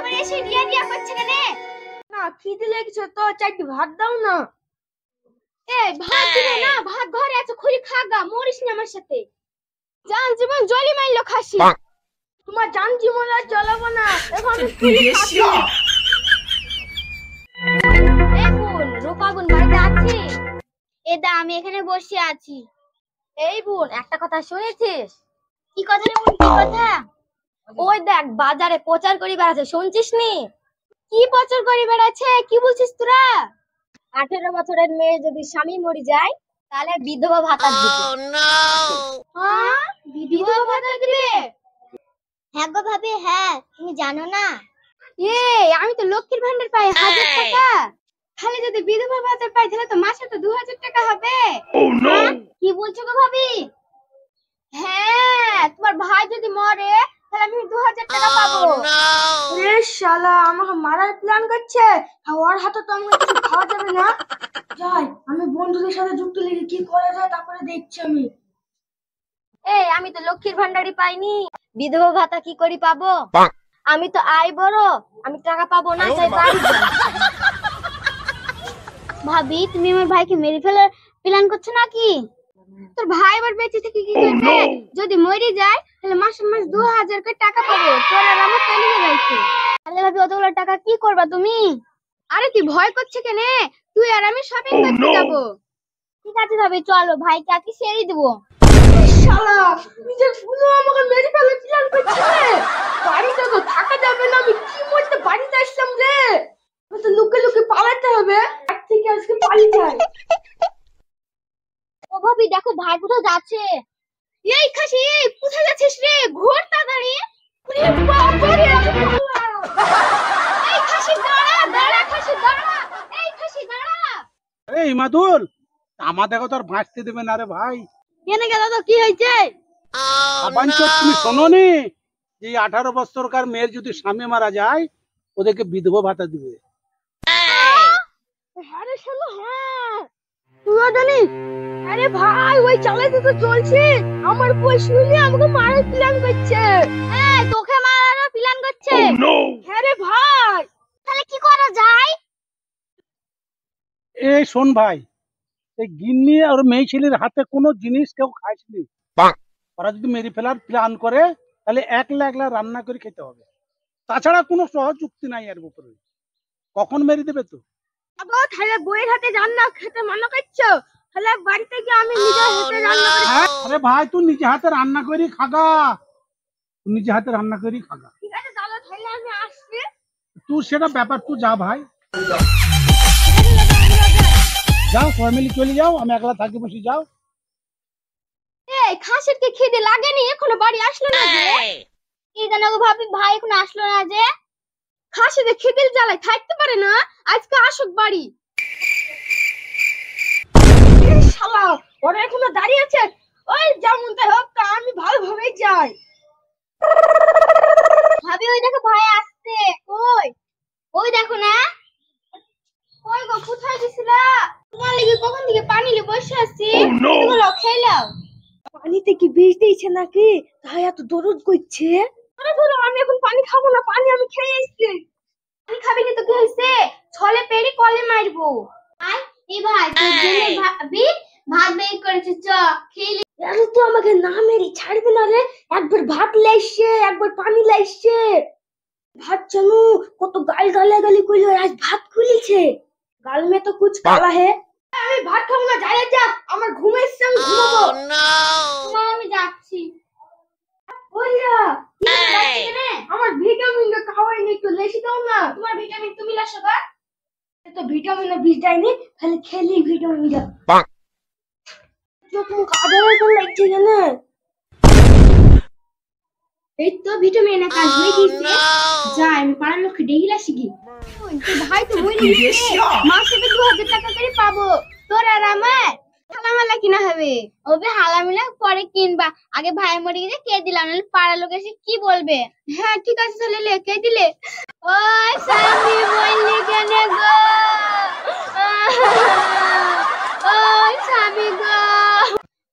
করে এসে রিয়া রিয়া করছে কেন? না খিদে লেগেছে তো, চারটি ভাত দাও না। ভাত দিবে না? ভাত ঘরে আছে, খুলি খাগা, মরিস না আমার সাথে। জান জীবন জলি মাইলো খাসি। তোমার জান জীবন আর জ্বলাবো না, এখন আমি খুলি খাচ্ছি। বোন, রূপা বোন বাড়িতে আছে? আমি এখানে বসে আছি। এই বোন, একটা কথা শুনেছিস? কি কথা রে বোন, কি কথা? ওই দেখ বাজারে প্রচার করি বেড়াচ্ছে, শুনছিস নি? কি প্রচার করি বেড়াচ্ছে? কি বলছিস তোরা? 18 বছরের মেয়ে যদি স্বামী মরে যায় তাহলে বিধবা ভাতা দিবে। হ্যাঁ, বিধবা ভাতা দিবে? হ্যাঁ গো ভাবি, হ্যাঁ, তুমি জানো না? আমি তো লক্ষ্মীর ভান্ডার পাই 1000 টাকা। খালি যদি বিধবা ভাতা পাই তাহলে তো মাসে তো 2000 টাকা হবে। কি বলছো গো ভাবি? হ্যাঁ, তোমার ভাই যদি মরে তাহলে আমি 2000 টাকা পাবো। এ শালা, আমাকে মারার প্ল্যান করছে। ওর হাতে তো আমাকে কিছু খাওয়া যাবে না। যাই, আমি বন্ধুদের সাথে যুক্ত লেগে কি করা যায় তারপরে দেখছি আমি। আমি তো লক্ষ্মীর ভান্ডারই পাইনি, বিধবা ভাতা কি করি পাবো? আমি তো আয় বড়, আমি টাকা পাবো না, তাই বাড়ি যাই। ভাবি, তুমি আমার ভাইকে মেরে ফেলার প্ল্যান করছো নাকি? তোর ভাই আবার বেঁচে থেকে কি করবে? যদি মরে যায় তাহলে মাসে মাস 2000 করে টাকা পাবো, তোর আর আমার চলে যাবে। তাহলে ভাবি, অতগুলো টাকা কি করবা তুমি? আরে তুই ভয় করছে কেন? তুই আর আমি শপিং করতে যাব। ঠিক আছে ভাবি, চলো, ভাইকে আজকে ছেড়ে দেবো। শালা, নিজের ফুলো আমাকে মেরে ফেলার প্ল্যান করছে। বাড়িতে তো থাকা যাবে না, আমি কি মরতে বাড়িতে আসলাম রে। তো লুকে লুকে পালাতে হবে, এক থেকে আজকে পালিয়ে যাই। ও ভাবি, দেখো ভাই কোথাও যাচ্ছে। এই খাসি, কোথায় যাচ্ছিস রে? ঘোর তাড়াতাড়ি। ওরে বাবা রে, এই খাসি দাঁড়া, দাঁড়া খাসি দাঁড়া, এই খাসি দাঁড়া। এই মাদুল, আমার দেখো তোর ভাসতে দেবে না রে ভাই। কেন গেল তো, কি হয়েছে? তুমি শোনোনি যে 18 বছরকার মেয়ের যদি স্বামী মারা যায় ওদেরকে বিধবা ভাতা দিবে। আরে শালা, হ্যাঁ তুইও জানিস? আরে ভাই, ওই চালাতে তো চলছে। আমার বই শুনে আমাকে মারার প্ল্যান করছে। তোকে মারার প্ল্যান করছে? হ্যাঁ রে ভাই। তাহলে কি করা যায়? এই শোন ভাই, এই গিন্নি আর মেয়ে ছেলের হাতে কোনো জিনিস কেউ খাইসনি। ওরা যদি মেরে ফেলার প্ল্যান করে তাহলে একলা একলা রান্না করে খেতে হবে, তাছাড়া কোনো সহজ যুক্তি নাই এর উপরে। কখন মেরে দেবে তো? তাহলে বইয়ের হাতে রান্না খেতে মানা করছো? তাহলে বাড়িতে গিয়ে আমি নিজের হাতে রান্না করে। আরে ভাই, তুই নিজে হাতে রান্না করি খাগা, তুই নিজে হাতে রান্না করি খাগা। ঠিক আছে দাদা, তাহলে আমি আসছি। তুই সেটা ব্যাপার, তুই যা ভাই, যাও ফ্যামিলি চলে যাও, আমি একলা থাকি বসে যাও। খাসির কি খিদে লাগেনি? এখনো বাড়ি আসলো না যে? কি জানো গো ভাবি, ভাই এখনো আসলো না যে? খাসিতে খিদের জ্বালায় থাকতে পারে না, আজকে আসুক বাড়ি। শালা, ওরা এখনো দাঁড়িয়ে আছে। ওই যেমন তাই হোক, আমি ভালোভাবে যাই। ভাবি, ওই দেখো ভাই আসছে। কই? ওই দেখো না। ওই গো, কোথায় গেছিলা? তোমার লাগি কখন থেকে পানি নিয়ে বসে আছি। তোমরা খেলাও। পানিতে কি বিষ দিয়েছে নাকি, তাই এত দরদ করছে? আরে ধরো, আমি এখন পানি খাবো না, পানি আমি খেয়ে এসেছি। পানি খাবি না তো কি হয়েছে? ছলে পেড়ে কলে মারবো। এই ভাই, তোর জন্য ভাবি ভাত বের করেছে, চ খেয়ে। আমি তো আমাকে না মেরে ছাড়বে না রে। একবার ভাত লাইছে, একবার পানি লাইছে। ভাত জানো কত গাল গালাগালি করলো, আজ ভাত খুলেছে। গাল মে তো কুছ কালা হে। আমি ভাত খাবো না, যাই যা, আমার ঘুম এসছে, আমি ঘুমাবো। আমি যাচ্ছি। ওইয়া আমার ভিটামিন খাওয়াইনি, একটু লেসি দাও না। তোমার ভিটামিন তুমি লাসো গা। তো ভিটামিন বিষ দেয়নি, খালি খেলি ভিটামিন যা। চোখ মুখ আদার করে লাগছে কেন? এই তো ভিটামিন কাজ হয়ে গেছে। যাই, আমি পাড়ার লোককে ডেকে আসি কি। তোর ভাই তো মরে গেছে, মাসে 2000 টাকা করে পাবো। তোর আর আমার হালামালা কিনা হবে। ওবে হালামালা পরে কিনবা, আগে ভাই মরে গেছে কে দিলাম, নাহলে পাড়ার লোক এসে কি বলবে। হ্যাঁ ঠিক আছে, চলে লে, কে দিলে? ও স্বামী বললি কেন গো? ও স্বামী গো,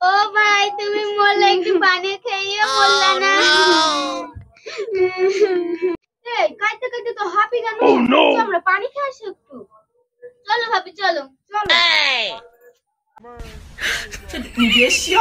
ও ভাই তুমি মরলে একটু পানি খেয়ে বললা না? এই কাইতে কাইতে তো হাঁপি গেল। চল আমরা পানি খেয়ে আসি একটু। চলো ভাবি চলো চলো। 你别笑。